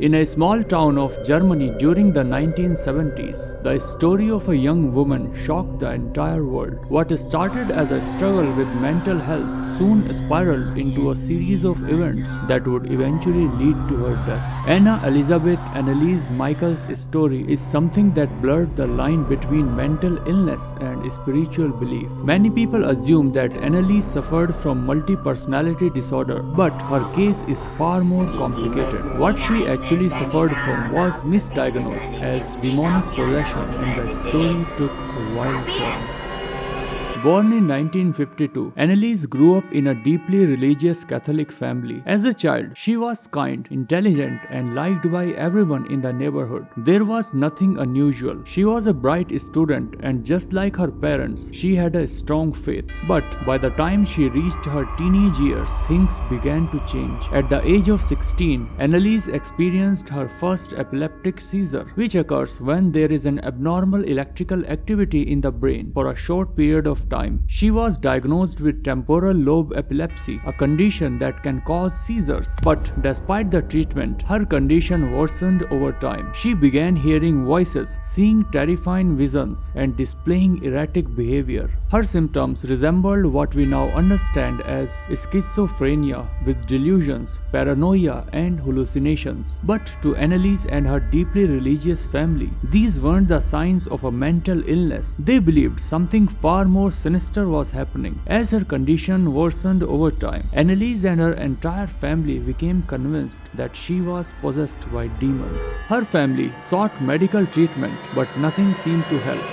In a small town of Germany during the 1970s, the story of a young woman shocked the entire world. What started as a struggle with mental health soon spiraled into a series of events that would eventually lead to her death. Elisabeth Anneliese Michel's story is something that blurred the line between mental illness and spiritual belief. Many people assume that Anneliese suffered from multi-personality disorder, but her case is far more complicated. What she actually suffered from was misdiagnosed as demonic possession, and the story took a wild turn. Born in 1952, Anneliese grew up in a deeply religious Catholic family. As a child, she was kind, intelligent, and liked by everyone in the neighborhood. There was nothing unusual. She was a bright student, and just like her parents, she had a strong faith. But by the time she reached her teenage years, things began to change. At the age of 16, Anneliese experienced her first epileptic seizure, which occurs when there is an abnormal electrical activity in the brain for a short period of time. She was diagnosed with temporal lobe epilepsy, a condition that can cause seizures. But despite the treatment, her condition worsened over time. She began hearing voices, seeing terrifying visions, and displaying erratic behavior. Her symptoms resembled what we now understand as schizophrenia, with delusions, paranoia, and hallucinations. But to Anneliese and her deeply religious family, these weren't the signs of a mental illness. They believed something far more sinister was happening. As her condition worsened over time, Anneliese and her entire family became convinced that she was possessed by demons. Her family sought medical treatment, but nothing seemed to help.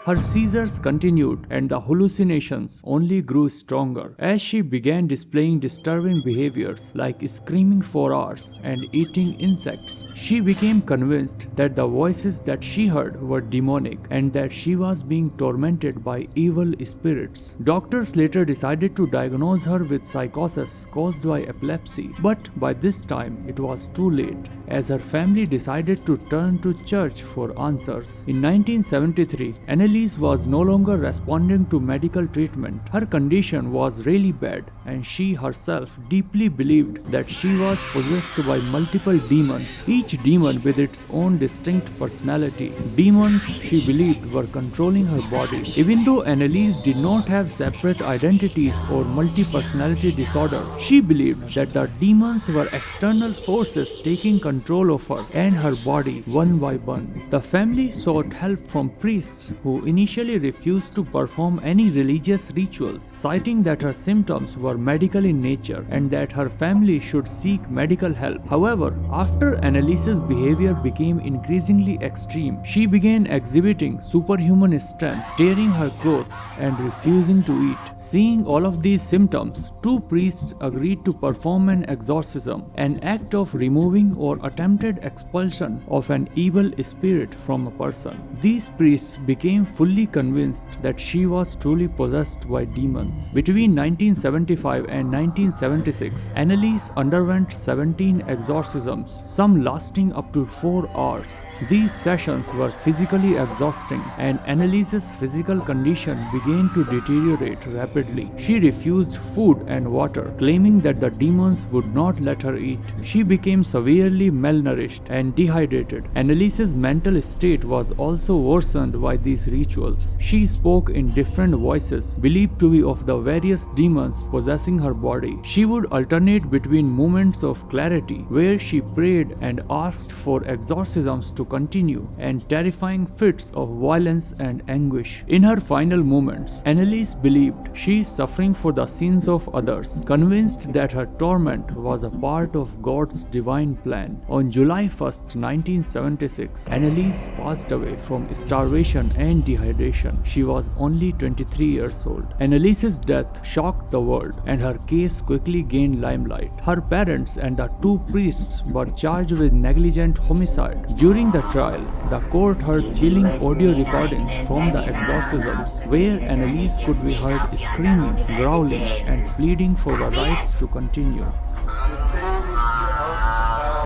Her seizures continued, and the hallucinations only grew stronger as she began displaying disturbing behaviors like screaming for hours and eating insects. She became convinced that the voices that she heard were demonic and that she was being tormented by evil spirits. Doctors later decided to diagnose her with psychosis caused by epilepsy, but by this time it was too late, as her family decided to turn to church for answers. In 1973, Anneliese was no longer responding to medical treatment. Her condition was really bad, and she herself deeply believed that she was possessed by multiple demons, each demon with its own distinct personality. Demons, she believed, were controlling her body. Even though Anneliese did not have separate identities or multi-personality disorder, she believed that the demons were external forces taking control of her and her body one by one. The family sought help from priests who initially refused to perform any religious rituals, citing that her symptoms were medical in nature and that her family should seek medical help. However, after Anneliese's behavior became increasingly extreme, she began exhibiting superhuman strength, tearing her clothes, and refusing to eat. Seeing all of these symptoms, two priests agreed to perform an exorcism, an act of removing or attempted expulsion of an evil spirit from a person. These priests became fully convinced that she was truly possessed by demons. Between 1975 and 1976, Anneliese underwent 17 exorcisms, some lasting up to 4 hours. These sessions were physically exhausting, and Anneliese's physical condition began to deteriorate rapidly. She refused food and water, claiming that the demons would not let her eat. She became severely malnourished and dehydrated. Anneliese's mental state was also worsened by these rituals. She spoke in different voices, believed to be of the various demons possessing her body. She would alternate between moments of clarity, where she prayed and asked for exorcisms to continue, and terrifying fits of violence and anguish. In her final moments, Anneliese believed she is suffering for the sins of others, convinced that her torment was a part of God's divine plan. On July 1st, 1976, Anneliese passed away from starvation and dehydration. She was only 23 years old. Anneliese's death shocked the world, and her case quickly gained limelight. Her parents and the two priests were charged with negligent homicide. During the trial, the court heard chilling audio recordings from the exorcisms, where Anneliese could be heard screaming, growling, and pleading for the rights to continue.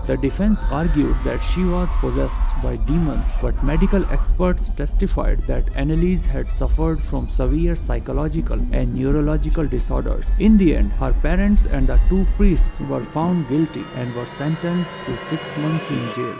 The defense argued that she was possessed by demons, but medical experts testified that Anneliese had suffered from severe psychological and neurological disorders. In the end, her parents and the two priests were found guilty and were sentenced to 6 months in jail.